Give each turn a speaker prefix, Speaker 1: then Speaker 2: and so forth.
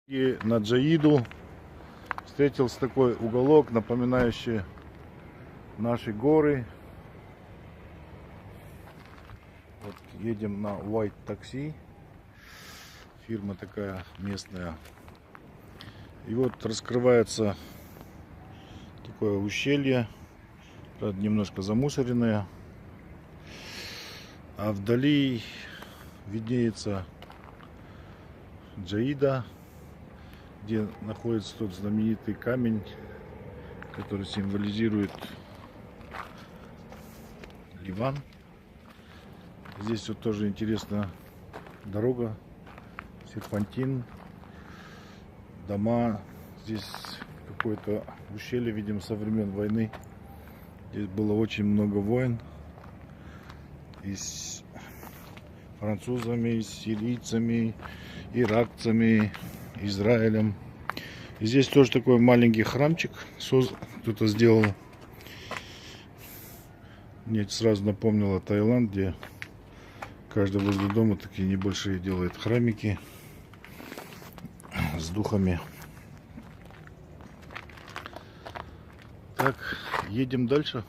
Speaker 1: И на Джаиду встретился такой уголок, напоминающий наши горы. Вот едем на White Taxi, фирма такая местная. И вот раскрывается такое ущелье, правда, немножко замусоренное, а вдали виднеется Джаида, где находится тот знаменитый камень, который символизирует Ливан. Здесь вот тоже интересная дорога, серпантин, дома. Здесь какое-то ущелье, видимо, со времен войны. Здесь было очень много войн и с французами, и с сирийцами, иракцами, Израилем. И здесь тоже такой маленький храмчик кто-то сделал. Мне сразу напомнило Таиланд, где каждый возле дома такие небольшие делает храмики с духами. Так, едем дальше.